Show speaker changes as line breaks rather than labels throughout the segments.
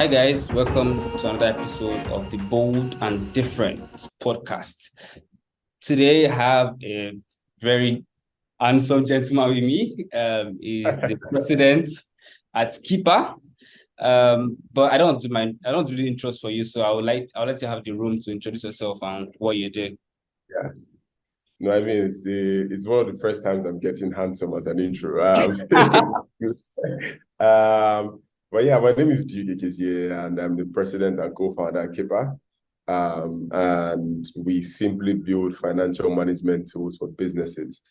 Hi, guys. Welcome to another episode of the Bold and Different podcast. Today, I have a very handsome gentleman with me. Is the president at Kippa. But I don't do the intros for you, so I'll let you have the room to introduce yourself and what you do.
Yeah. No, I mean it's one of the first times I'm getting handsome as an intro. But yeah, my name is Duke Ekezie, and I'm the president and co-founder at Kippa. And we simply build financial management tools for businesses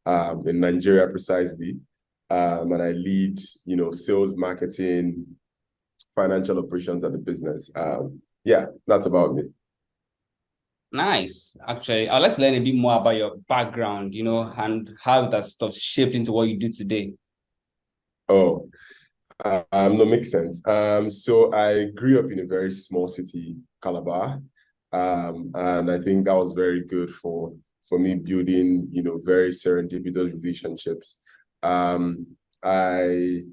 in Nigeria precisely. And I lead, sales, marketing, financial operations at the business. Yeah, that's about me.
Nice. Actually, I'd like to learn a bit more about your background, and how that stuff shaped into what you do today.
Oh, no, makes sense. So I grew up in a very small city, Calabar, and I think that was very good for me building, very serendipitous relationships. Um, I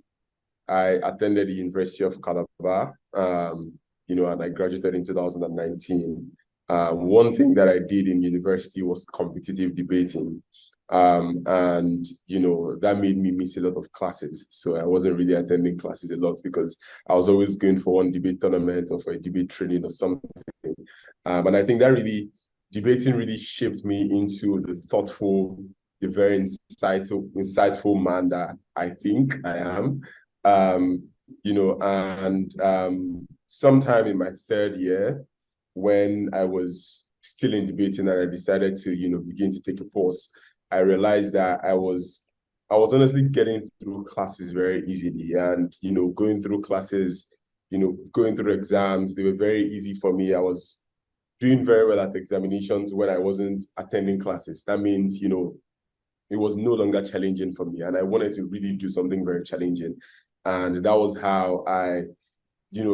I attended the University of Calabar, and I graduated in 2019. One thing that I did in university was competitive debating. And that made me miss a lot of classes. So I wasn't really attending classes a lot because I was always going for one debate tournament or for a debate training or something. And I think that debating really shaped me into the very insightful man that I think I am. And sometime in my third year, when I was still in debating and I decided to, begin to take a pause, I realized that I was honestly getting through classes very easily. And, going through classes, going through exams, they were very easy for me. I was doing very well at examinations when I wasn't attending classes. That means, it was no longer challenging for me. And I wanted to really do something very challenging. And that was how I,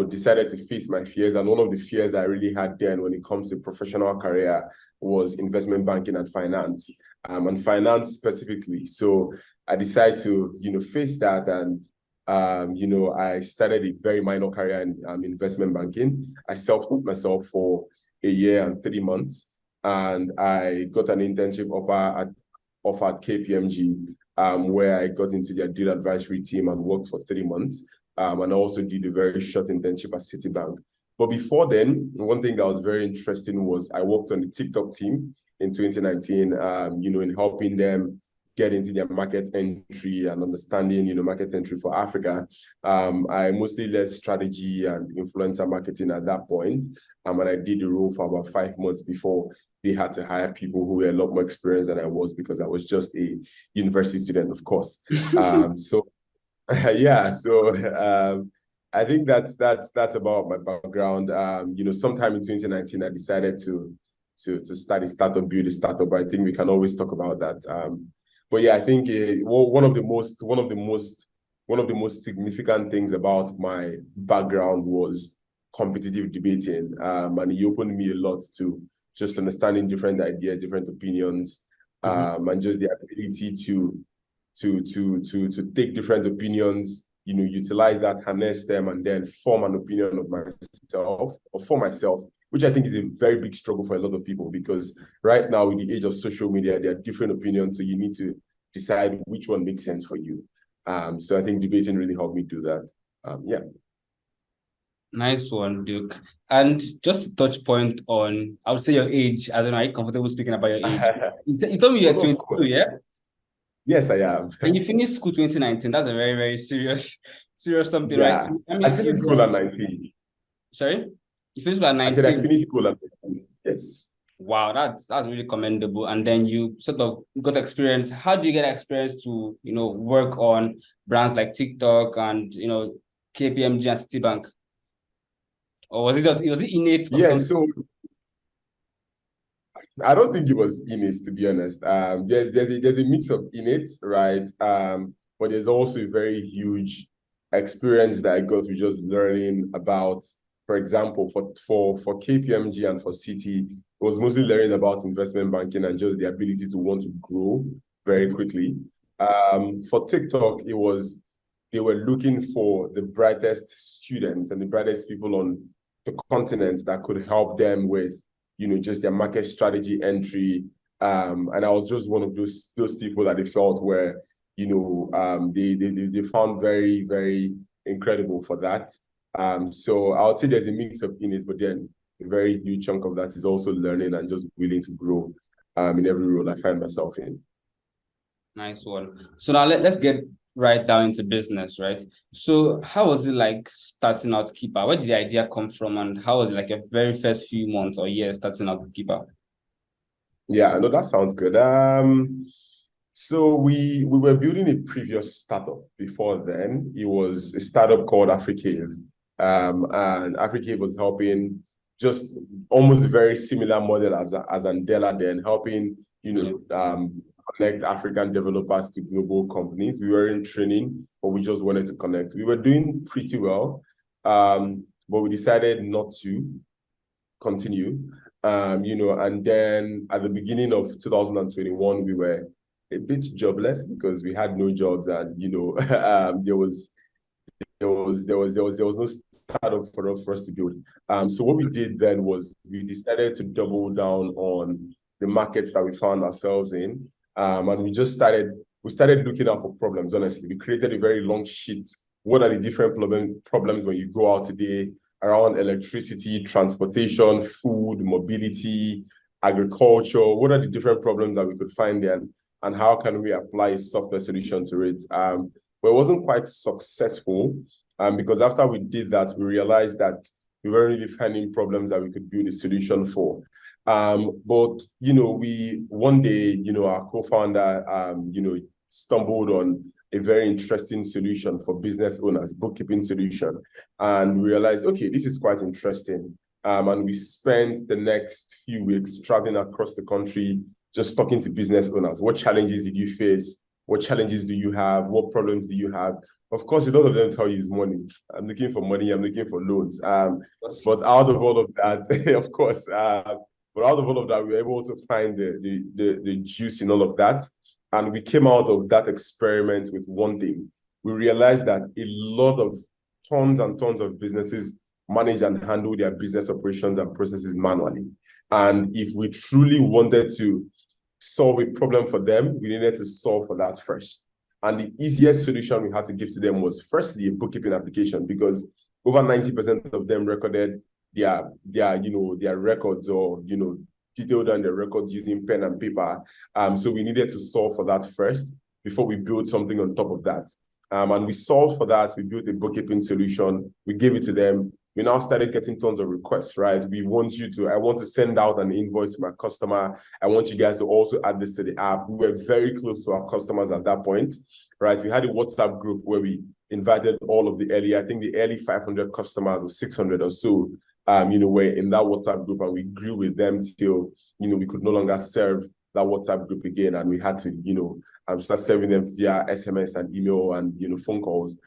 decided to face my fears. And one of the fears I really had then when it comes to professional career was investment banking and finance, and finance specifically. So I decided to, face that. And, I started a very minor career in investment banking. I self-taught myself for a year and 3 months. And I got an internship offer at KPMG, where I got into their deal advisory team and worked for 3 months. And I also did a very short internship at Citibank. But before then, one thing that was very interesting was I worked on the TikTok team in 2019, in helping them get into their market entry and understanding, market entry for Africa. I mostly led strategy and influencer marketing at that point. And I did the role for about 5 months before they had to hire people who were a lot more experienced than I was, because I was just a university student, of course. So yeah, so I think that's about my background. Sometime in 2019, I decided to start a startup, build a startup. But I think we can always talk about that. But yeah, I think one of the most significant things about my background was competitive debating, and it opened me a lot to just understanding different ideas, different opinions, and just the ability to take different opinions, utilize that, harness them, and then form an opinion of myself or for myself, which I think is a very big struggle for a lot of people, because right now, in the age of social media, there are different opinions, so you need to decide which one makes sense for you. So I think debating really helped me do that. Yeah.
Nice one, Duke. And just to touch point on, I would say your age. I don't know, are you comfortable speaking about your age? You told me you're
Of
22,
course.
yeah?
Yes, I am.
And you finished school 2019. That's a very, very serious something, right?
Yeah.
So that
I
means
finished
you
school
got,
at 19.
sorry? You finished at
I said I
19.
finished school at 19. Yes.
Wow, that's really commendable. And then you sort of got experience. How do you get experience to, work on brands like TikTok and, KPMG and Citibank? Or was it innate or
Yeah,
something?
so I don't think it was innate, to be honest. There's a mix of innate, right? But there's also a very huge experience that I got with just learning about, for example, for KPMG and for Citi, it was mostly learning about investment banking and just the ability to want to grow very quickly. For TikTok, it was they were looking for the brightest students and the brightest people on the continent that could help them with, just their market strategy entry. And I was just one of those people that they felt were, they found very, very incredible for that. So I would say there's a mix of in it, but then a very huge chunk of that is also learning and just willing to grow in every role I find myself in.
Nice one. So now let's get right down into business, right? So how was it like starting out Kippa? Where did the idea come from, and how was it like your very first few months or years starting out with Kippa?
Yeah, I know that sounds good. So we were building a previous startup before then. It was a startup called Africave. And Africave was helping just almost a very similar model as Andela then, helping, connect African developers to global companies. We were in training, but we just wanted to connect. We were doing pretty well, but we decided not to continue. And then at the beginning of 2021, we were a bit jobless because we had no jobs, and there was no startup for us to build. So what we did then was we decided to double down on the markets that we found ourselves in, and we started looking out for problems. Honestly, we created a very long sheet. What are the different problems when you go out today around electricity, transportation, food, mobility, agriculture? What are the different problems that we could find there, and how can we apply a software solution to it? But it wasn't quite successful, because after we did that, we realized that we weren't really finding problems that we could build a solution for. But we one day, our co-founder, stumbled on a very interesting solution for business owners, bookkeeping solution, and we realized, okay, this is quite interesting. And we spent the next few weeks traveling across the country, just talking to business owners. What challenges did you face? What challenges do you have? What problems do you have? Of course, a lot of them tell you is money. I'm looking for money. I'm looking for loans. But out of all of that, of course, but out of all of that, we were able to find the juice in all of that. And we came out of that experiment with one thing. We realized that a lot of tons and tons of businesses manage and handle their business operations and processes manually. And if we truly wanted to solve a problem for them, we needed to solve for that first. And the easiest solution we had to give to them was firstly a bookkeeping application, because over 90% of them recorded their records, or detailed down their records using pen and paper. So we needed to solve for that first before we build something on top of that. And we solved for that. We built a bookkeeping solution. We gave it to them. We now started getting tons of requests, right? I want to send out an invoice to my customer. I want you guys to also add this to the app. We were very close to our customers at that point, right? We had a WhatsApp group where we invited all of the early 500 customers or 600 or so, were in that WhatsApp group, and we grew with them till, we could no longer serve that WhatsApp group again. And we had to, start serving them via SMS and email and, phone calls.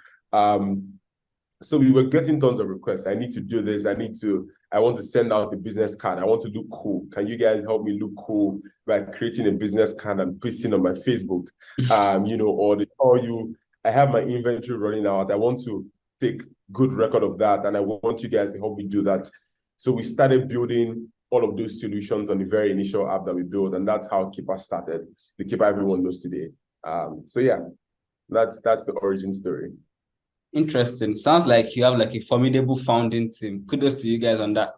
So we were getting tons of requests. I need to do this. I want to send out the business card. I want to look cool. Can you guys help me look cool by creating a business card and pasting on my Facebook? Or they tell you, I have my inventory running out. I want to take good record of that, and I want you guys to help me do that. So we started building all of those solutions on the very initial app that we built, and that's how Kippa started. The Kippa everyone knows today. So yeah, that's the origin story.
Interesting. Sounds like you have like a formidable founding team. Kudos to you guys on that.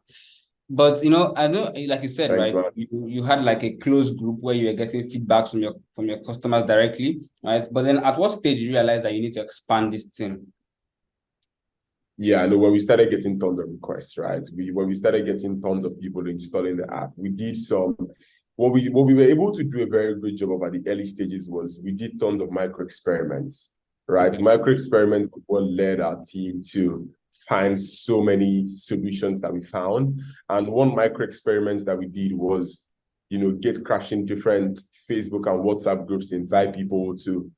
But I know, like you said,
Thanks,
right? You had like a closed group where you were getting feedback from your customers directly, right? But then at what stage you realize that you need to expand this team?
Yeah, no, when we started getting tons of requests, right? When we started getting tons of people installing the app, we did what we were able to do a very good job of at the early stages was we did tons of micro experiments, right? Okay. Micro experiments what led our team to find so many solutions that we found. And one micro experiment that we did was, get crashing different Facebook and WhatsApp groups to invite people to,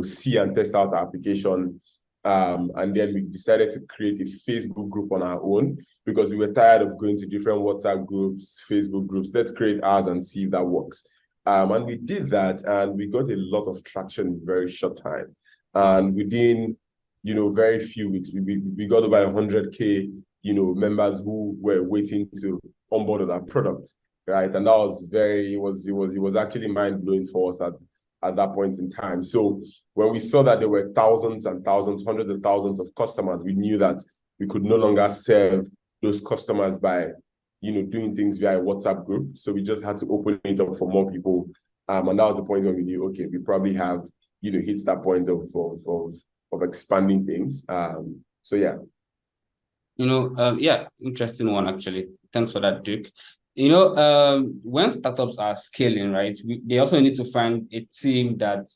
see and test out the application. And then we decided to create a Facebook group on our own because we were tired of going to different WhatsApp groups, Facebook groups. Let's create ours and see if that works. And we did that, and we got a lot of traction in a very short time. And within very few weeks, we got over 100K, members who were waiting to onboard on our product, right? And that was it was actually mind blowing for us at that point in time. So when we saw that there were thousands and thousands, hundreds of thousands of customers, we knew that we could no longer serve those customers by, doing things via a WhatsApp group. So we just had to open it up for more people. And that was the point when we knew, okay, we probably have, hit that point of expanding things. So yeah.
Yeah, interesting one actually. Thanks for that, Duke. When startups are scaling, right, they also need to find a team that,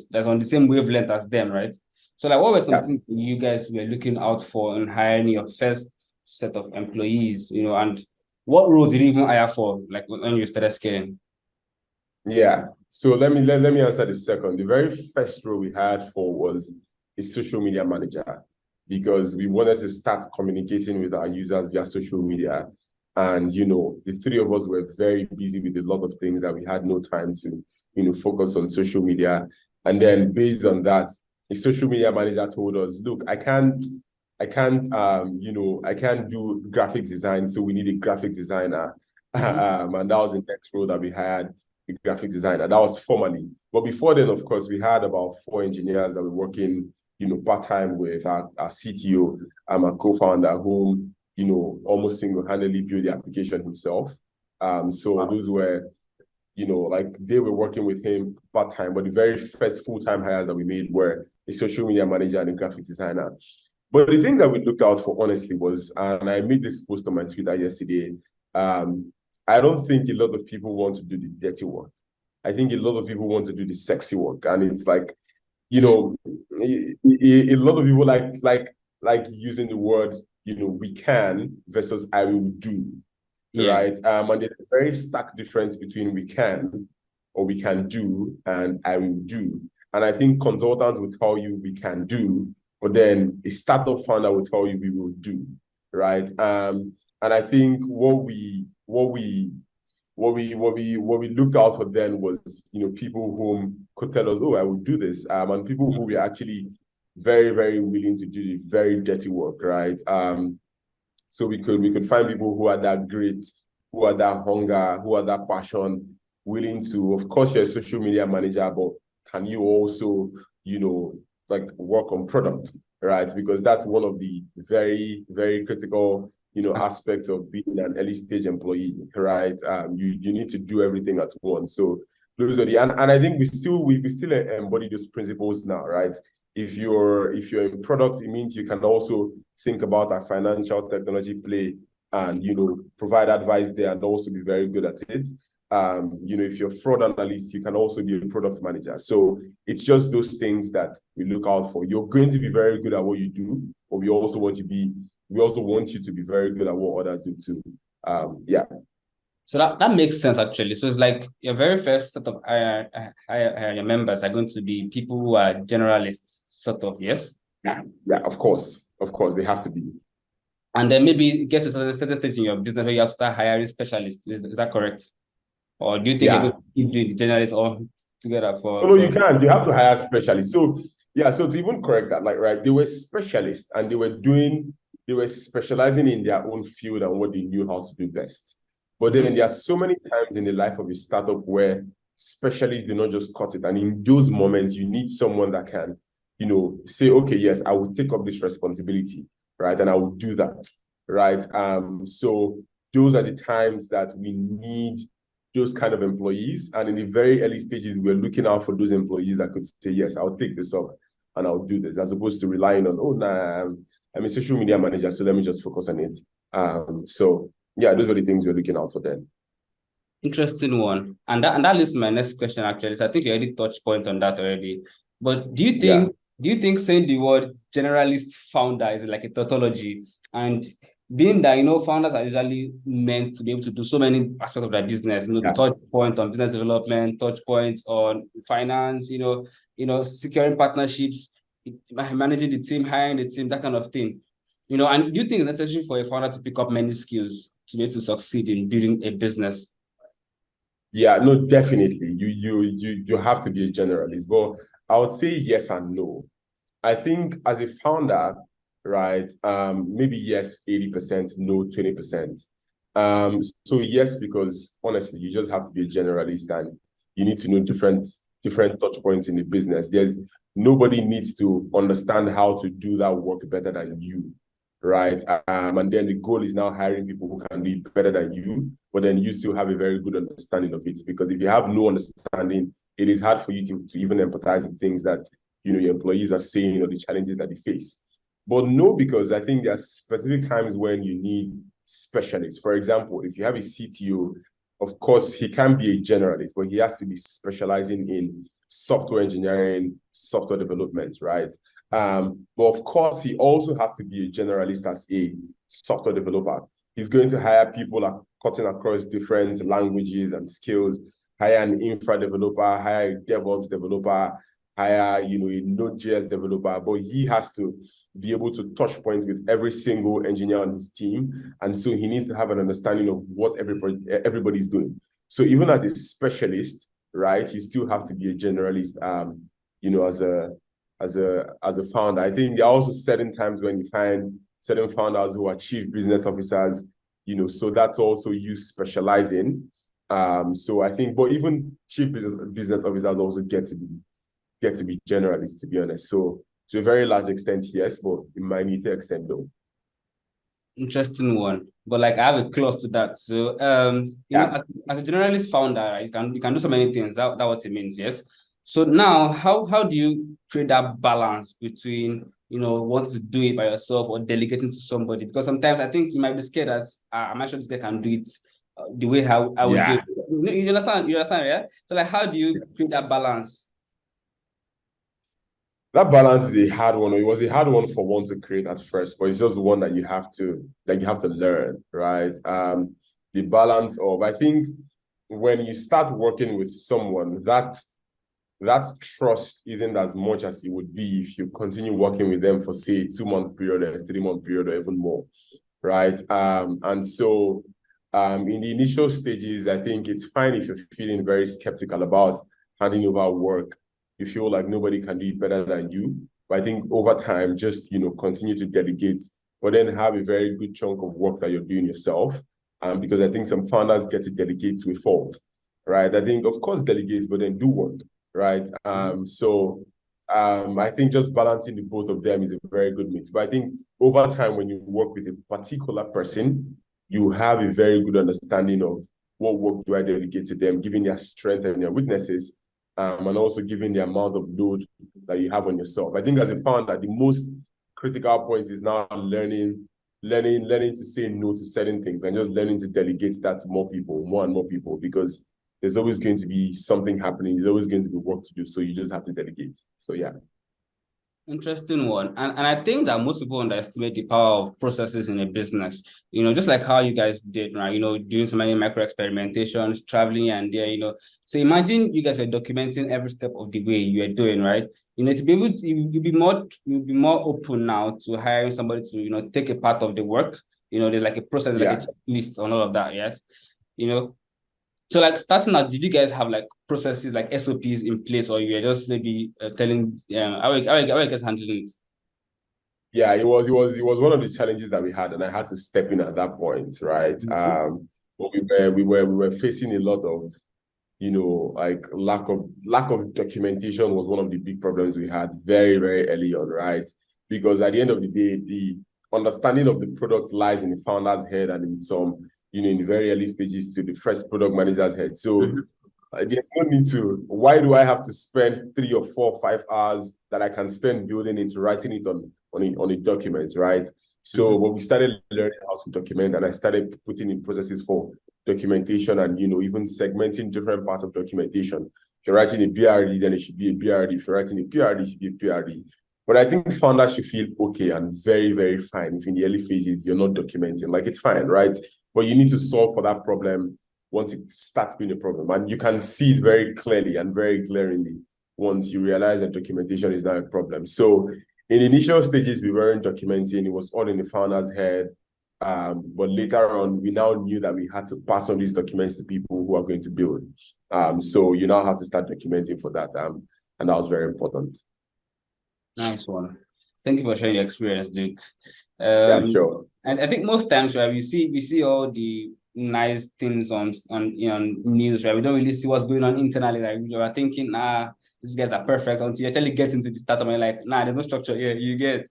that's on the same wavelength as them, right? So like, what were some things you guys were looking out for in hiring your first set of employees, and what roles did you even hire for, like when you started scaling?
Yeah. So let me answer the second. The very first role we hired for was a social media manager, because we wanted to start communicating with our users via social media. And, the three of us were very busy with a lot of things that we had no time to, focus on social media. And then based on that, a social media manager told us, look, I can't do graphics design. So we need a graphics designer. And that was the next role that we had, a graphic designer. That was formally. But before then, of course, we had about 4 engineers that were working, part-time with our CTO, our co-founder, who, almost single-handedly built the application himself. So those were, they were working with him part-time, but the very first full-time hires that we made were a social media manager and a graphic designer. But the things that we looked out for, honestly, was, and I made this post on my Twitter yesterday, I don't think a lot of people want to do the dirty work. I think a lot of people want to do the sexy work. And it's like, a lot of people like using the word, we can versus I will do, right? And there's a very stark difference between we can or we can do and I will do. And I think consultants will tell you we can do, but then a startup founder will tell you we will do, right? And I think what we looked out for then was, people who could tell us, oh, I will do this, and people who were actually very, very willing to do the very dirty work, right? So we could find people who are that grit, who are that hunger, who are that passion, willing to, of course, you're a social media manager, but can you also, work on product, right? Because that's one of the very, very critical aspects of being an early stage employee, right? You need to do everything at once. So those are and I think we still embody those principles now, right? If you're in product, it means you can also think about a financial technology play and provide advice there and also be very good at it. If you're a fraud analyst, you can also be a product manager. So it's just those things that we look out for. You're going to be very good at what you do, but we also want you to be very good at what others do too. Yeah.
So that makes sense actually. So it's like your very first set of your members are going to be people who are generalists, sort of, yes?
Yeah, of course. Of course, they have to be.
And then maybe it gets to a certain stage in your business where you have to start hiring specialists. Is that correct? Or do you think you're going to keep doing the generalists all together for?
No, you can't. You have to hire specialists. So so to even correct that, right, they were specialists and they were specializing in their own field and what they knew how to do best. But then there are so many times in the life of a startup where specialists do not just cut it. And in those moments, you need someone that can, say, okay, yes, I will take up this responsibility, right? And I will do that, right? So those are the times that we need those kind of employees. And in the very early stages, we're looking out for those employees that could say, yes, I'll take this up and I'll do this, as opposed to relying on, oh, nah, I'm a social media manager, so let me just focus on it. So yeah, those were the things we're looking out for then.
Interesting one. And that leads to my next question, actually. So I think you already touched point on that already. But do you think saying the word generalist founder is like a tautology? And being that, founders are usually meant to be able to do so many aspects of their business, touch point on business development, touch points on finance, securing partnerships, managing the team, hiring the team, that kind of thing. And do you think it's necessary for a founder to pick up many skills to be able to succeed in building a business?
Yeah, no, definitely. You have to be a generalist, but I would say yes and no. I think as a founder, right, maybe yes, 80%, no, 20%. So yes, because honestly, you just have to be a generalist and you need to know different touch points in the business. There's nobody needs to understand how to do that work better than you, right? And then the goal is now hiring people who can do it better than you, but then you still have a very good understanding of it. Because if you have no understanding, it is hard for you to even empathize with things that your employees are saying or the challenges that they face. But no, because I think there are specific times when you need specialists. For example, if you have a CTO, of course, he can be a generalist, but he has to be specializing in software engineering, software development, right? But of course, he also has to be a generalist as a software developer. He's going to hire people cutting across different languages and skills, hire an infra developer, hire a DevOps developer, hire, a Node.js developer, but he has to be able to touch point with every single engineer on his team. And so he needs to have an understanding of what everybody's doing. So even as a specialist, right, you still have to be a generalist, as a founder. I think there are also certain times when you find certain founders who are chief business officers, so that's also you specializing. So I think, but even chief business officers also get to be generalists, to be honest. So to a very large extent, yes, but in minute extent, no.
Interesting one. But like I have a clause to that. So as a generalist founder, right, you can do so many things. That what it means, yes. So now how do you create that balance between wanting to do it by yourself or delegating to somebody? Because sometimes I think you might be scared that I'm not sure this guy can do it the way how I would do it. You understand? You understand, yeah? So like how do you create that balance?
That balance is a hard one. It was a hard one for one to create at first, but it's just one that you have to learn, right? The balance of, I think, when you start working with someone, that trust isn't as much as it would be if you continue working with them for, say, a 2-month period, or a 3-month period, or even more, right? And so in the initial stages, I think it's fine if you're feeling very skeptical about handing over work. You feel like nobody can do it better than you. But I think over time, just continue to delegate, but then have a very good chunk of work that you're doing yourself. Because I think some founders get to delegate to a fault, right? I think, of course, delegate, but then do work, right? I think just balancing the both of them is a very good mix. But I think over time, when you work with a particular person, you have a very good understanding of what work do I delegate to them, given their strengths and their weaknesses, and also given the amount of load that you have on yourself. I think as a founder, the most critical point is now learning to say no to certain things and just learning to delegate that to more and more people, because there's always going to be something happening. There's always going to be work to do. So you just have to delegate. So yeah.
Interesting one. And I think that most people underestimate the power of processes in a business. Just like how you guys did, right? Doing so many micro experimentations, traveling and there, So imagine you guys are documenting every step of the way you are doing, right? To be able to you'll be more open now to hiring somebody to, take a part of the work. There's like a process, like a checklist on all of that, yes. So like starting out, did you guys have like processes like SOPs in place, or you're just maybe telling how you guys handling it?
Yeah, it was one of the challenges that we had, and I had to step in at that point, right? But we were facing a lot of, like lack of documentation was one of the big problems we had very, very early on, right? Because at the end of the day, the understanding of the product lies in the founder's head and in some, in the very early stages to the first product manager's head. So there's no need to. Why do I have to spend 3 or 4 or 5 hours that I can spend building it, writing it on a document, right? So when we started learning how to document, and I started putting in processes for documentation and even segmenting different parts of documentation. If you're writing a BRD, then it should be a BRD. If you're writing a PRD, it should be a PRD. But I think founders should feel okay and very, very fine if in the early phases you're not documenting. Like, it's fine, right? But you need to solve for that problem once it starts being a problem. And you can see it very clearly and very glaringly once you realize that documentation is not a problem. So in initial stages, we weren't documenting. It was all in the founder's head. But later on, we now knew that we had to pass on these documents to people who are going to build. So you now have to start documenting for that. And that was very important.
Nice one. Thank you for sharing your experience, Duke.
Yeah, sure.
And I think most times, right, we see all the nice things on news, right? We don't really see what's going on internally. Like we are thinking, these guys are perfect until you actually get into the startup and you're like, there's no structure here. You get.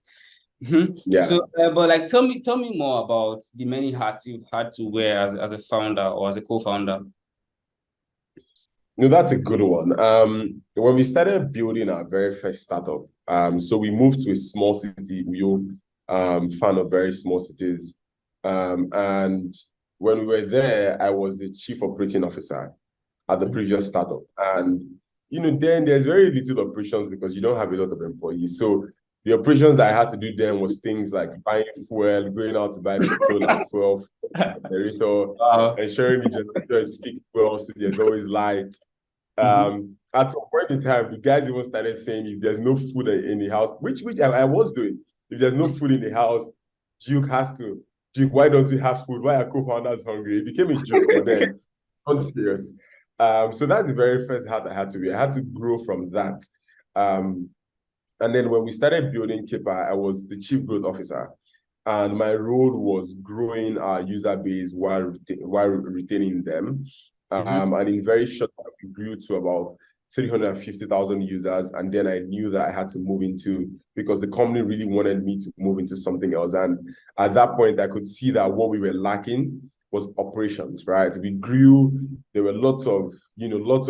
Yeah.
So, but like, tell me more about the many hats you've had to wear as a founder or as a co-founder.
No, that's a good one. When we started building our very first startup, so we moved to a small city. We all fan of very small cities. And when we were there, I was the chief operating officer at the previous startup. And then there's very little operations because you don't have a lot of employees. So the operations that I had to do then was things like buying fuel, going out to buy petrol and fuel for the generator,
Wow.
ensuring the generator is fixed well, so there's always light.
Mhm.
At some point in time, the guys even started saying if there's no food in the house, which I was doing. If there's no food in the house, Duke has to. Duke, why don't we have food? Why are co-founders hungry? It became a joke, but then I'm serious. So that's the very first hat I had to be. I had to grow from that. Um, and then when we started building Kippa, I was the chief growth officer. And my role was growing our user base while retaining them.
Mhm.
And in very short time, we grew to about 350,000 users. And then I knew that I had to move into, because the company really wanted me to move into something else. And at that point, I could see that what we were lacking was operations, right? We grew, there were lots of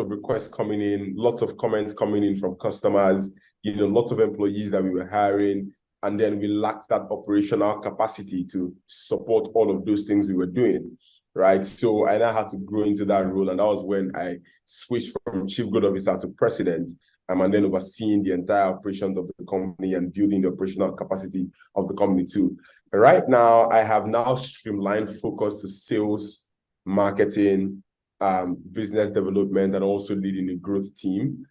requests coming in, lots of comments coming in from customers, lots of employees that we were hiring. And then we lacked that operational capacity to support all of those things we were doing, right? So I now had to grow into that role. And that was when I switched from chief growth officer to president, and then overseeing the entire operations of the company and building the operational capacity of the company too. Right now, I have now streamlined focus to sales, marketing, business development, and also leading a growth team.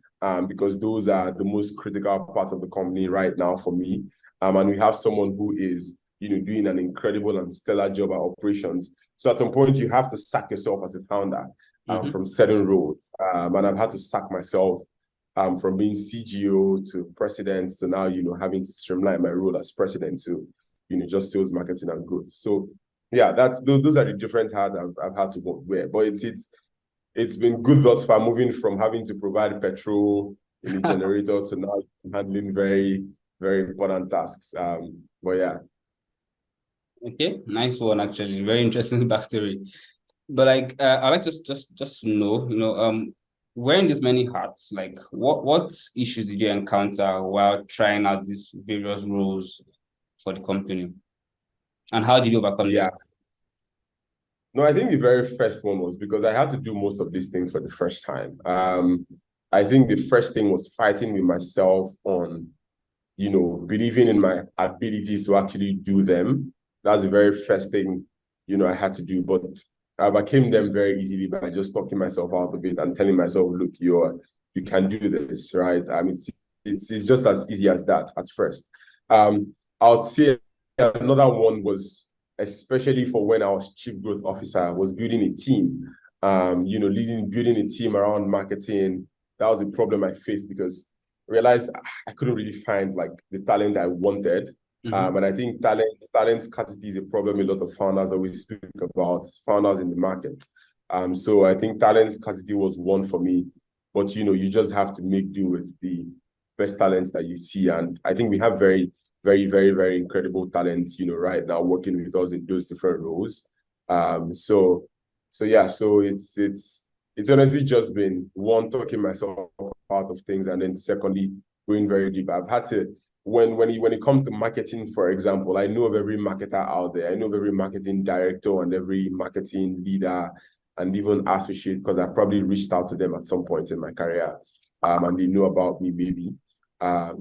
Because those are the most critical parts of the company right now for me. And we have someone who is, doing an incredible and stellar job at operations. So at some point, you have to sack yourself as a founder
Mhm.
from certain roles. And I've had to sack myself from being CGO to president to now, having to streamline my role as president to, just sales, marketing, and growth. So yeah, those are the different hats I've had to wear. But it's been good thus far, moving from having to provide petrol in the generator to now handling very, very important tasks. But yeah.
Okay, nice one actually. Very interesting backstory. But like, I like just to know, wearing these many hats, like, what issues did you encounter while trying out these various roles for the company, and how did you overcome them?
Yeah. No, I think the very first one was because I had to do most of these things for the first time. I think the first thing was fighting with myself on, believing in my abilities to actually do them. That's the very first thing, I had to do. But I overcame them very easily by just talking myself out of it and telling myself, look, you can do this, right? I mean, it's just as easy as that at first. I would say another one was, especially for when I was chief growth officer, was building a team. Building a team around marketing. That was a problem I faced because I realized I couldn't really find like the talent I wanted.
Mm-hmm.
And I think talent scarcity is a problem a lot of founders always speak about, founders in the market. So I think talent scarcity was one for me. But you just have to make do with the best talents that you see. And I think we have very, very, very, very incredible talent, right now working with us in those different roles. So yeah, so it's honestly just been one, talking myself out of things, and then secondly, going very deep. I've had to, when it comes to marketing, for example, I know of every marketer out there. I know of every marketing director and every marketing leader and even associate, because I've probably reached out to them at some point in my career, and they know about me maybe.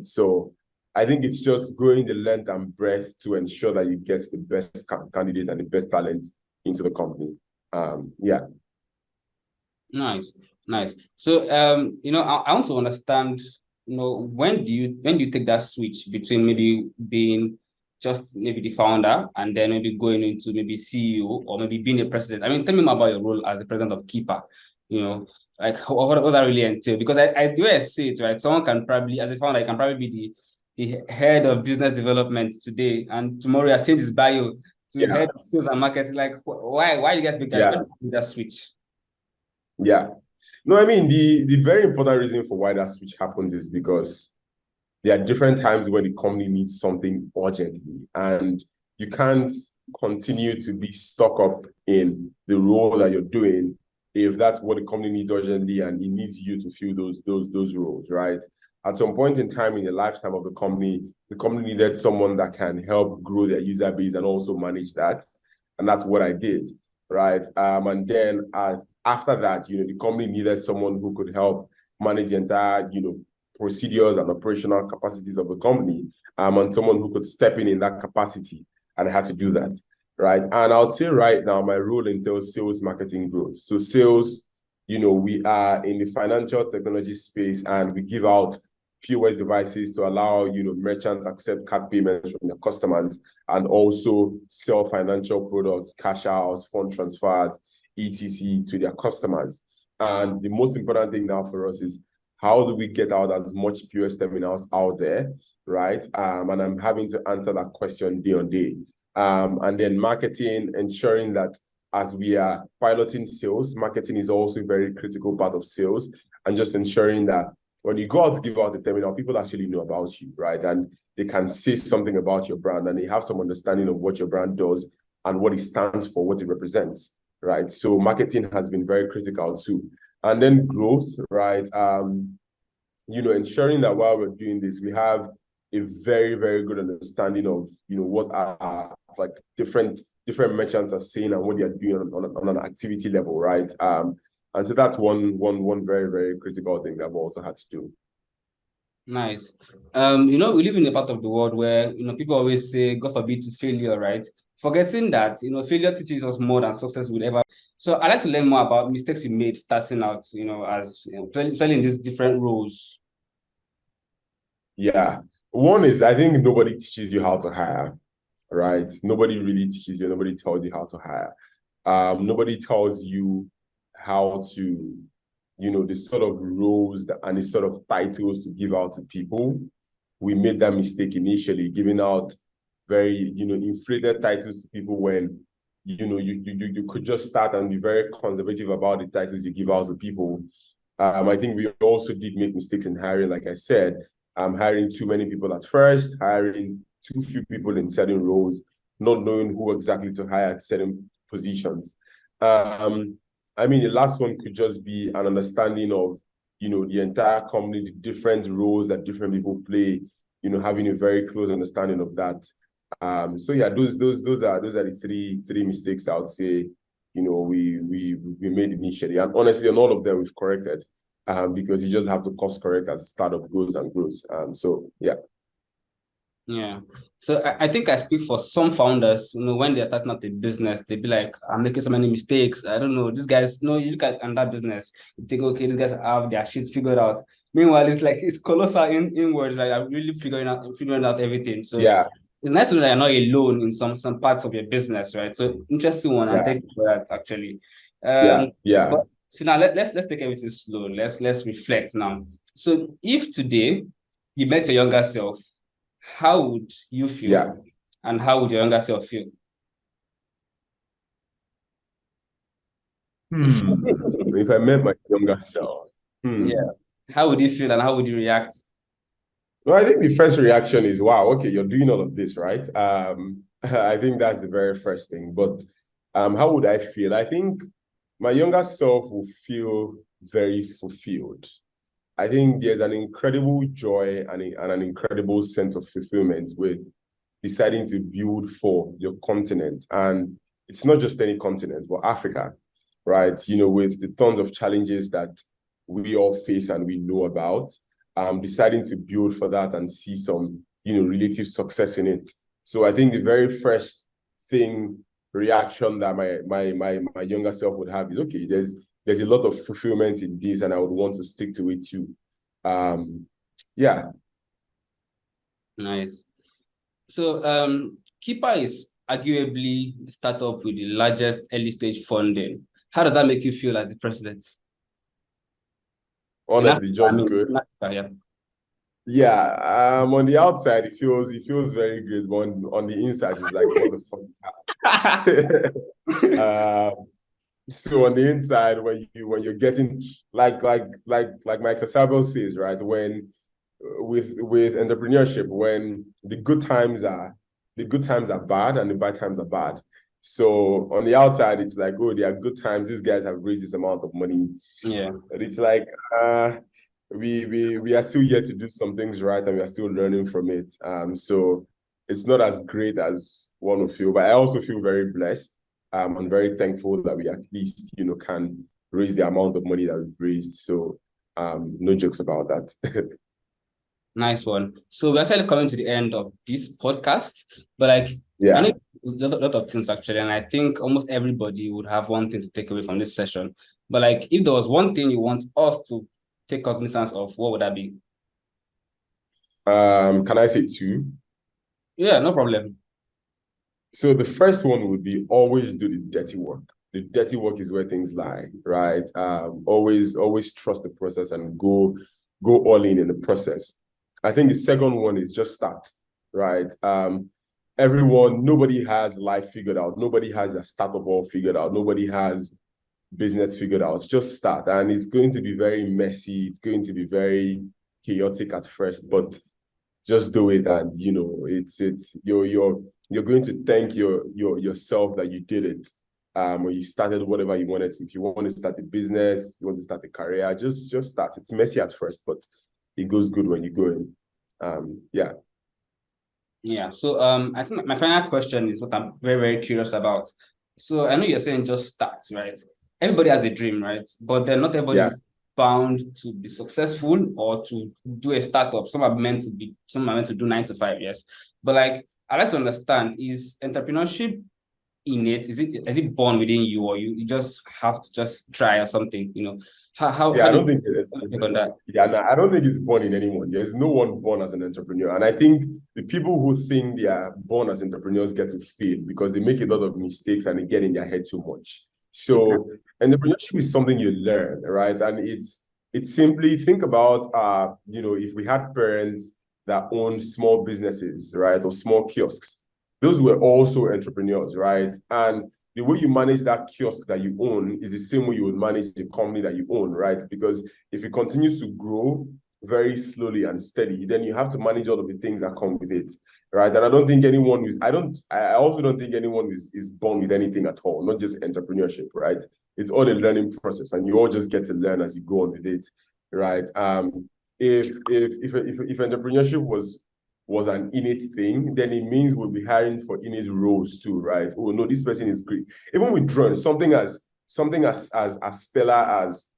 So I think it's just growing the length and breadth to ensure that you get the best candidate and the best talent into the company. Yeah.
Nice, nice. So, I want to understand, when do you take that switch between maybe being just maybe the founder and then maybe going into maybe CEO or maybe being a president? I mean, tell me more about your role as the president of Kippa. Like what does that really entail? Because I the way I see it, right? Someone can probably, as a founder, I can probably be the head of business development today, and tomorrow he has changed his bio to head of sales and marketing. Like, why you guys make that, that switch?
Yeah. No, I mean, the very important reason for why that switch happens is because there are different times when the company needs something urgently, and you can't continue to be stuck up in the role that you're doing if that's what the company needs urgently and it needs you to fill those roles, right? At some point in time in the lifetime of the company needed someone that can help grow their user base and also manage that. And that's what I did, right? And then after that, the company needed someone who could help manage the entire, procedures and operational capacities of the company, and someone who could step in that capacity, and I had to do that, right? And I'll say right now, my role entails sales, marketing, growth. So sales, we are in the financial technology space, and we give out POS devices to allow, merchants accept card payments from their customers, and also sell financial products, cash outs, fund transfers, etc. to their customers. And the most important thing now for us is, how do we get out as much POS terminals out there, right? And I'm having to answer that question day on day. And then marketing, ensuring that as we are piloting sales, marketing is also a very critical part of sales, and just ensuring that when you go out to give out the terminal, people actually know about you, right? And they can say something about your brand, and they have some understanding of what your brand does and what it stands for, what it represents, right? So marketing has been very critical too. And then growth, right? Ensuring that while we're doing this, we have a very, very good understanding of, what our like different merchants are saying and what they are doing on an activity level, right? And so that's one very, very critical thing that we also had to do.
Nice. We live in a part of the world where, people always say, God forbid to failure, right? Forgetting that, failure teaches us more than success would ever. So I'd like to learn more about mistakes you made starting out, as filling these different roles.
Yeah. One is, I think nobody teaches you how to hire, right? Nobody really teaches you. Nobody tells you how to hire. Nobody tells you how to, the sort of roles and the sort of titles to give out to people. We made that mistake initially, giving out very, inflated titles to people when, you could just start and be very conservative about the titles you give out to people. I think we also did make mistakes in hiring, like I said, hiring too many people at first, hiring too few people in certain roles, not knowing who exactly to hire at certain positions. I mean, the last one could just be an understanding of, the entire company, the different roles that different people play, having a very close understanding of that. So yeah, those are the three mistakes I would say, we made initially. And honestly, on all of them we've corrected. Because you just have to course correct as a startup grows and grows. So yeah.
Yeah. So I think I speak for some founders, when they're starting out a business, they'd be like, I'm making so many mistakes. I don't know. These guys, you look at another business, you think, okay, these guys have their shit figured out. Meanwhile, it's colossal inward, like I'm really figuring out everything. So
yeah,
it's nice to know that you're not alone in some parts of your business, right? So interesting one, and thank you for that actually.
Yeah.
But so now let's take everything slow. Let's reflect now. So if today you met your younger self, how would you feel?
Yeah.
And how would your younger self feel?
If I met my younger self,
Yeah. How would you feel and how would you react?
Well, I think the first reaction is, wow, okay, you're doing all of this, right? I think that's the very first thing. But how would I feel? I think my younger self will feel very fulfilled. I think there's an incredible joy and an incredible sense of fulfillment with deciding to build for your continent. And it's not just any continent, but Africa, right? With the tons of challenges that we all face and we know about, deciding to build for that and see some, relative success in it. So I think the very first reaction that my younger self would have is, okay, there's a lot of fulfillment in this and I would want to stick to it too. Yeah.
Nice. So Kippa is arguably the startup with the largest early stage funding. How does that make you feel as the president?
Honestly, just good.
Yeah.
Yeah, on the outside it feels very great, but on the inside it's like what the fuck is happening? So on the inside, when you're getting like Michael Sabo says, right? When with entrepreneurship, when the good times are bad and the bad times are bad. So on the outside, it's like, oh, there are good times. These guys have raised this amount of money.
Yeah.
And it's like, we are still yet to do some things right, and we are still learning from it. So it's not as great as one would feel, but I also feel very blessed. I'm very thankful that we at least, can raise the amount of money that we've raised. So, no jokes about that.
Nice one. So we're actually coming to the end of this podcast, but like I
Yeah.
know a lot of things actually, and I think almost everybody would have one thing to take away from this session. But like if there was one thing you want us to take cognizance of, what would that be?
Can I say two?
Yeah, no problem.
So the first one would be always do the dirty work. The dirty work is where things lie, right? Always trust the process and go all in the process. I think the second one is just start, right? Nobody has life figured out. Nobody has a startup all figured out. Nobody has business figured out. Just start, and it's going to be very messy. It's going to be very chaotic at first, but just do it, and it's you're going to thank yourself that you did it. When you started whatever you wanted to. If you want to start a business, you want to start a career, just start. It's messy at first, but it goes good when you go in. Yeah.
Yeah. So I think my final question is what I'm very, very curious about. So I know you're saying just start, right? Everybody has a dream, right? But then not everybody
Yeah.
is bound to be successful or to do a startup. Some are meant to do 9 to 5, yes. But like I like to understand, is entrepreneurship innate? Is it born within you, or you just have to just try or something? How
Yeah, I
do
don't
you
think
take on that?
yeah, no, I don't think it's born in anyone. There's no one born as an entrepreneur. And I think the people who think they are born as entrepreneurs get to fail because they make a lot of mistakes and they get in their head too much.
Okay.
So entrepreneurship is something you learn, right? And it's simply think about if we had parents that owned small businesses, right, or small kiosks, those were also entrepreneurs, right? And the way you manage that kiosk that you own is the same way you would manage the company that you own, right? Because if it continues to grow very slowly and steady, then you have to manage all of the things that come with it, right? And I don't think anyone is, I also don't think anyone is born with anything at all, not just entrepreneurship, right? It's all a learning process, and you all just get to learn as you go on with it, right? If entrepreneurship was an innate thing, then it means we'll be hiring for innate roles too, right? Oh no, this person is great. Even with drawing, something as stellar as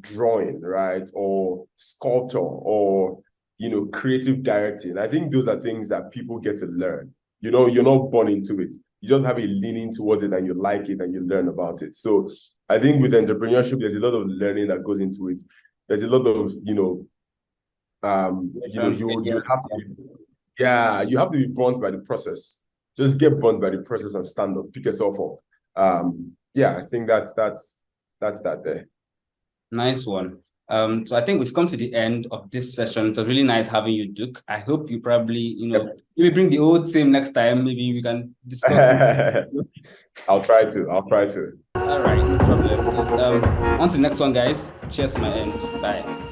drawing, right? Or sculpture or creative directing. I think those are things that people get to learn. You're not born into it. You just have a leaning towards it and you like it and you learn about it. So I think with entrepreneurship, there's a lot of learning that goes into it. There's a lot of, you have to be, yeah, you have to be burnt by the process. Just get burnt by the process and stand up, pick yourself up. Yeah, I think that's that there.
Nice one. So I think we've come to the end of this session. It was really nice having you, Duke. I hope you probably,
Yep.
maybe bring the old team next time. Maybe we can discuss it.
I'll try to. I'll try to.
All right, no problem. So on to the next one, guys. Cheers, my end. Bye.